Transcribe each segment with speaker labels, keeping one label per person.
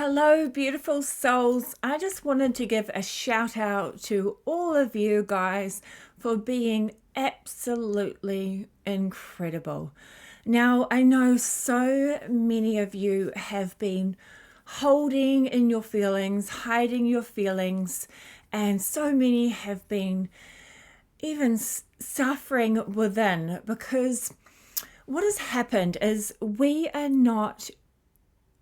Speaker 1: Hello, beautiful souls. I just wanted to give a shout out to all of you guys for being absolutely incredible. Now, I know so many of you have been holding in your feelings, hiding your feelings, and so many have been even suffering within because what has happened is we are not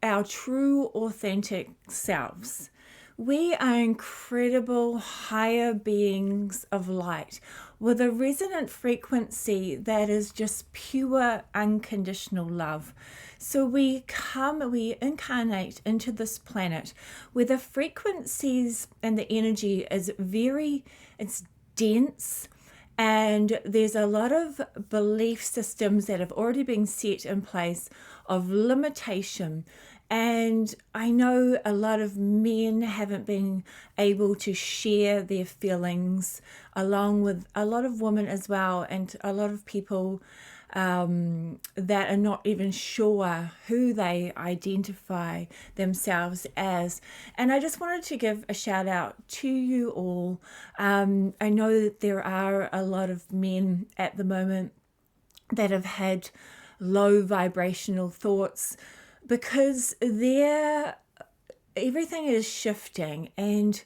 Speaker 1: our true, authentic selves. We are incredible higher beings of light with a resonant frequency that is just pure, unconditional love. So we incarnate into this planet where the frequencies and the energy is it's dense, and there's a lot of belief systems that have already been set in place of limitation. And I know a lot of men haven't been able to share their feelings, along with a lot of women as well, and a lot of people that are not even sure who they identify themselves as. And I just wanted to give a shout out to you all. I know that there are a lot of men at the moment that have had low vibrational thoughts because everything is shifting. And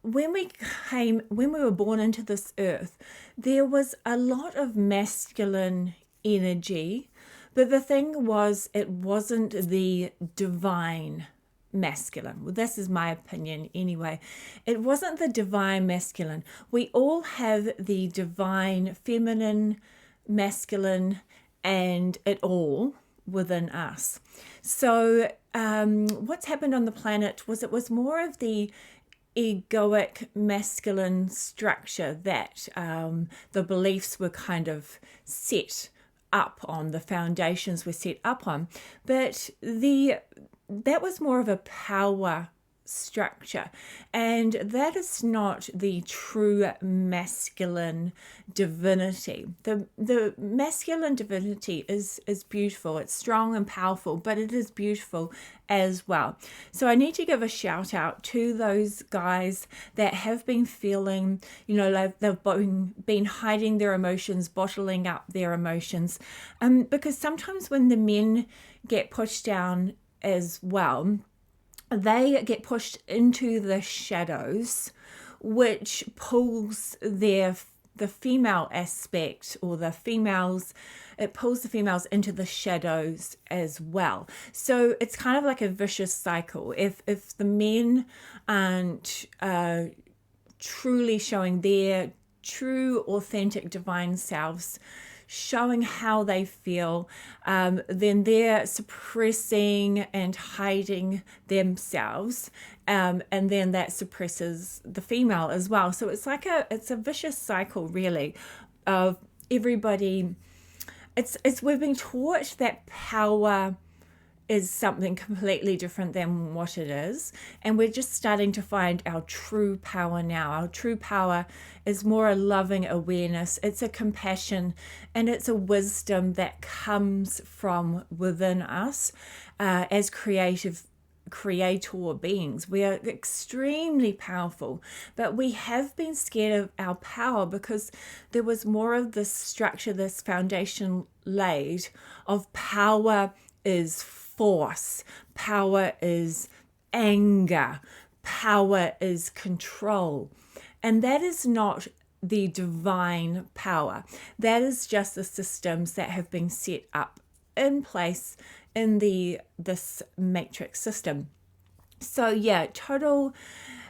Speaker 1: when we were born into this earth, there was a lot of masculine energy, but the thing was, it wasn't the divine masculine. Well, this is my opinion anyway. It wasn't the divine masculine. We all have the divine feminine, masculine, and it all within us. So what's happened on the planet was it was more of the egoic masculine structure that the beliefs were kind of set up on, the foundations were set up on. But that was more of a power structure, and that is not the true masculine divinity. The masculine divinity is beautiful, it's strong and powerful, but it is beautiful as well. So I need to give a shout out to those guys that have been feeling, they've been hiding their emotions, bottling up their emotions, because sometimes when the men get pushed down as well, they get pushed into the shadows, which pulls the female aspect, or it pulls the females into the shadows as well. So it's kind of like a vicious cycle. If the men aren't truly showing their true, authentic, divine selves, showing how they feel, then they're suppressing and hiding themselves, and then that suppresses the female as well. So it's a vicious cycle, really, of everybody. We've been taught that power is something completely different than what it is, and we're just starting to find our true power now. Our true power is more a loving awareness, it's a compassion, and it's a wisdom that comes from within us as creator beings. We are extremely powerful, but we have been scared of our power because there was more of this structure, this foundation laid of power is force, power is anger, power is control. And that is not the divine power. That is just the systems that have been set up in place in this matrix system. So yeah, total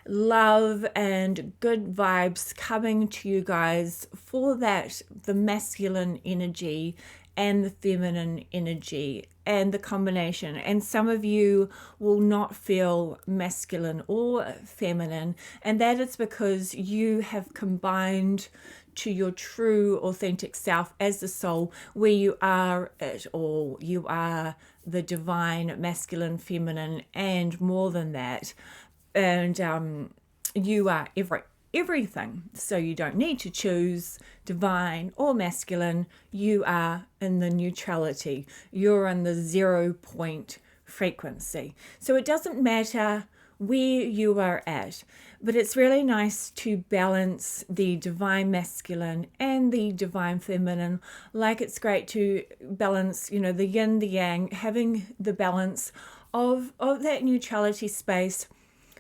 Speaker 1: love and good vibes coming to you guys for that, the masculine energy and the feminine energy and the combination. And some of you will not feel masculine or feminine, and that is because you have combined to your true authentic self as the soul, where you are it all. You are the divine masculine, feminine, and more than that. And you are everything. So you don't need to choose divine or masculine. You are in the neutrality. You're in the 0 point frequency. So it doesn't matter where you are at, but it's really nice to balance the divine masculine and the divine feminine. Like it's great to balance, the yin, the yang, having the balance of that neutrality space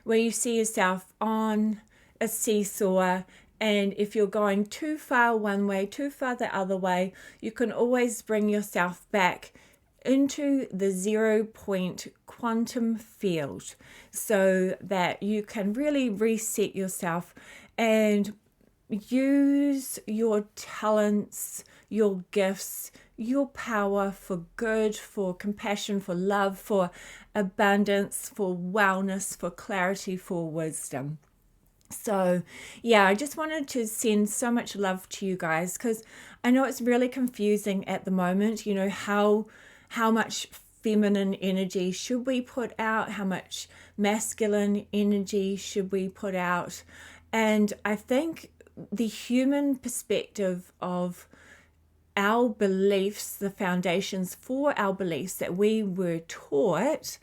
Speaker 1: where you see yourself on a seesaw, and if you're going too far one way, too far the other way, you can always bring yourself back into the 0 point quantum field so that you can really reset yourself and use your talents, your gifts, your power for good, for compassion, for love, for abundance, for wellness, for clarity, for wisdom. So yeah, I just wanted to send so much love to you guys, because I know it's really confusing at the moment, how much feminine energy should we put out, how much masculine energy should we put out. And I think the human perspective of our beliefs, the foundations for our beliefs that we were taught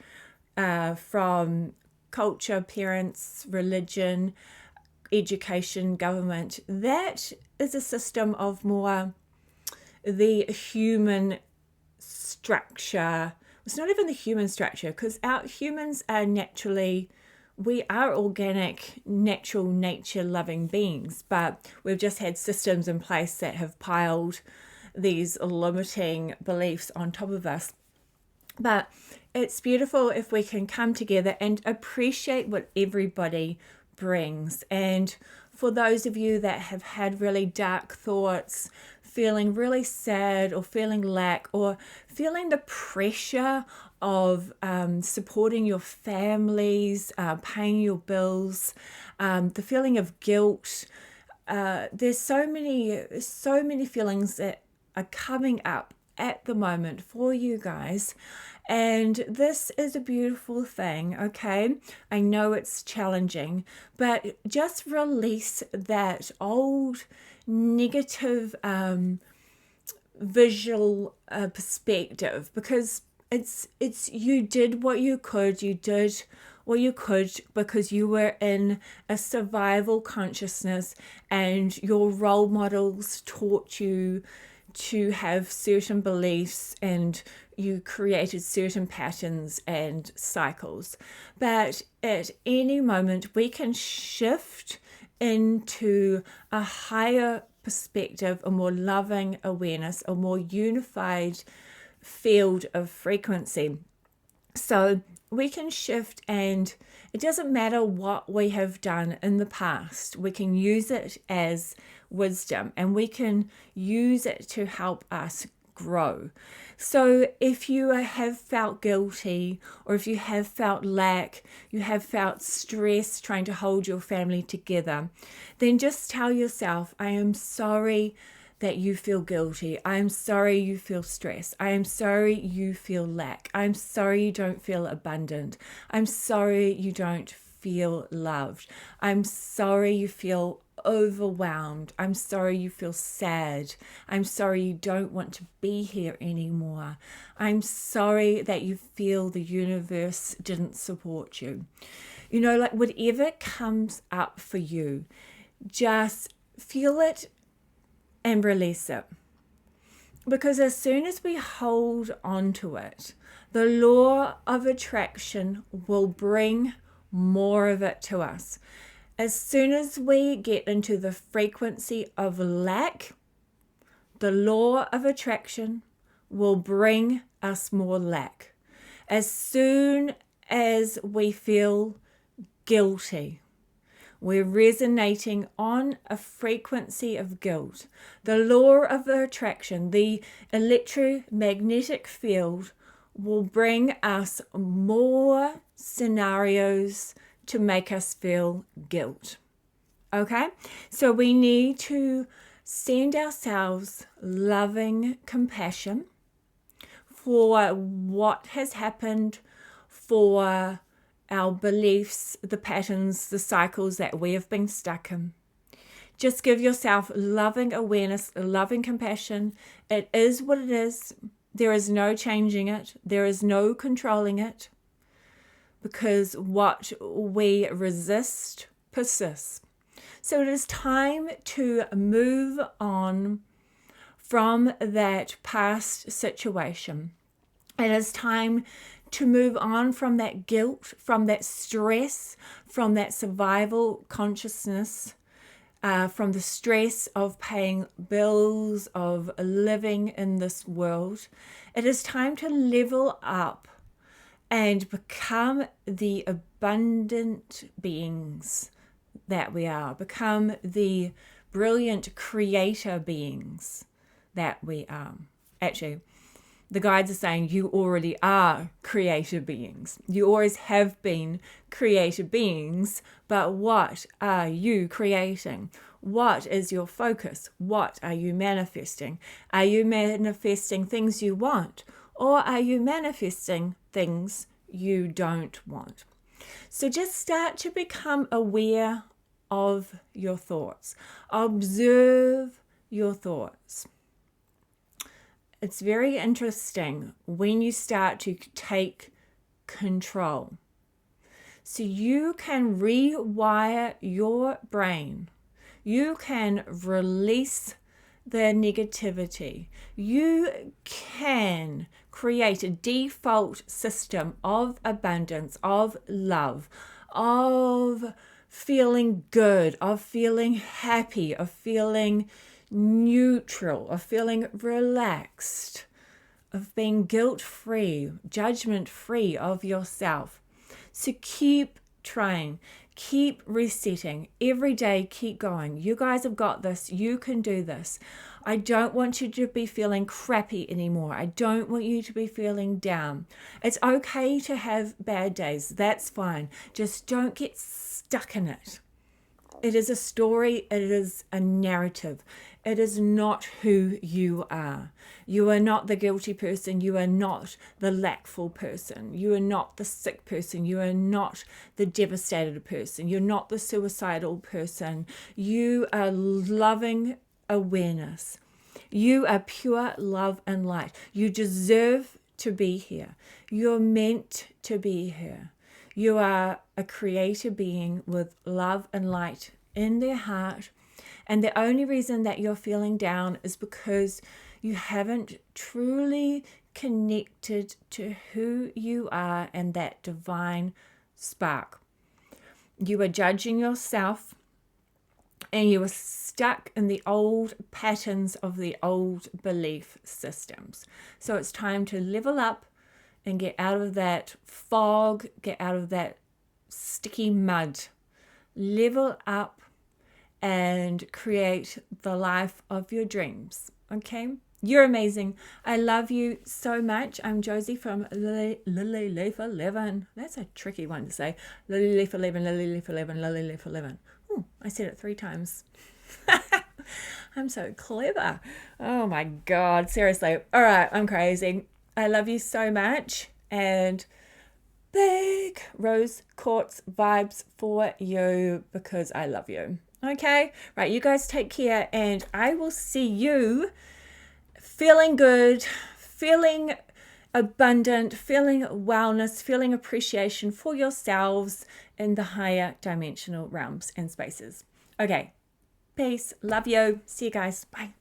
Speaker 1: from culture, parents, religion, education, government, that is a system of more the human structure. It's not even the human structure, because our humans are we are organic, natural, nature loving beings, but we've just had systems in place that have piled these limiting beliefs on top of us. But it's beautiful if we can come together and appreciate what everybody brings. And for those of you that have had really dark thoughts, feeling really sad or feeling lack or feeling the pressure of supporting your families, paying your bills, the feeling of guilt, there's so many feelings that are coming up at the moment for you guys. And this is a beautiful thing, okay? I know it's challenging, but just release that old negative visual perspective, because it's you did what you could, because you were in a survival consciousness, and your role models taught you to have certain beliefs, and you created certain patterns and cycles. But at any moment we can shift into a higher perspective, a more loving awareness, a more unified field of frequency. So we can shift, and it doesn't matter what we have done in the past. We can use it as wisdom, and we can use it to help us grow. So if you have felt guilty, or if you have felt lack, you have felt stress trying to hold your family together, then just tell yourself, I am sorry that you feel guilty. I am sorry you feel stress. I am sorry you feel lack. I'm sorry you don't feel abundant. I'm sorry you don't feel loved. I'm sorry you feel overwhelmed. I'm sorry you feel sad. I'm sorry you don't want to be here anymore. I'm sorry that you feel the universe didn't support you. Like whatever comes up for you, just feel it and release it. Because as soon as we hold on to it, the law of attraction will bring more of it to us. As soon as we get into the frequency of lack, the law of attraction will bring us more lack. As soon as we feel guilty, we're resonating on a frequency of guilt. The law of attraction, the electromagnetic field, will bring us more scenarios to make us feel guilt. Okay? So we need to send ourselves loving compassion for what has happened, for our beliefs, the patterns, the cycles that we have been stuck in. Just give yourself loving awareness, loving compassion. It is what it is. There is no changing it. There is no controlling it, because what we resist persists. So it is time to move on from that past situation. It is time to move on from that guilt, from that stress, from that survival consciousness, from the stress of paying bills, of living in this world. It is time to level up and become the abundant beings that we are, become the brilliant creator beings that we are. Actually, the guides are saying you already are creator beings. You always have been creator beings, but what are you creating? What is your focus? What are you manifesting? Are you manifesting things you want, or are you manifesting things you don't want? So just start to become aware of your thoughts. Observe your thoughts. It's very interesting when you start to take control. So you can rewire your brain. You can release the negativity. You can create a default system of abundance, of love, of feeling good, of feeling happy, of feeling neutral, of feeling relaxed, of being guilt-free, judgment-free of yourself. So keep trying, keep resetting every day, keep going. You guys have got this. You can do this. I don't want you to be feeling crappy anymore. I don't want you to be feeling down. It's okay to have bad days. That's fine. Just don't get stuck in it. It is a story. It is a narrative. It is not who you are. You are not the guilty person. You are not the lackful person. You are not the sick person. You are not the devastated person. You're not the suicidal person. You are loving awareness. You are pure love and light. You deserve to be here. You're meant to be here. You are a creator being with love and light in their heart. And the only reason that you're feeling down is because you haven't truly connected to who you are and that divine spark. You are judging yourself, and you are stuck in the old patterns of the old belief systems. So it's time to level up and get out of that fog, get out of that sticky mud. Level up and create the life of your dreams. Okay? You're amazing. I love you so much. I'm Jozee from Lily Leaf 11. That's a tricky one to say. Lily Leaf 11, Lily Leaf 11, Lily Leaf 11. Ooh, I said it 3 times. I'm so clever. Oh my God. Seriously. All right. I'm crazy. I love you so much. And big rose quartz vibes for you because I love you. Okay? Right. You guys take care, and I will see you feeling good, feeling abundant, feeling wellness, feeling appreciation for yourselves in the higher dimensional realms and spaces. Okay. Peace. Love you. See you guys. Bye.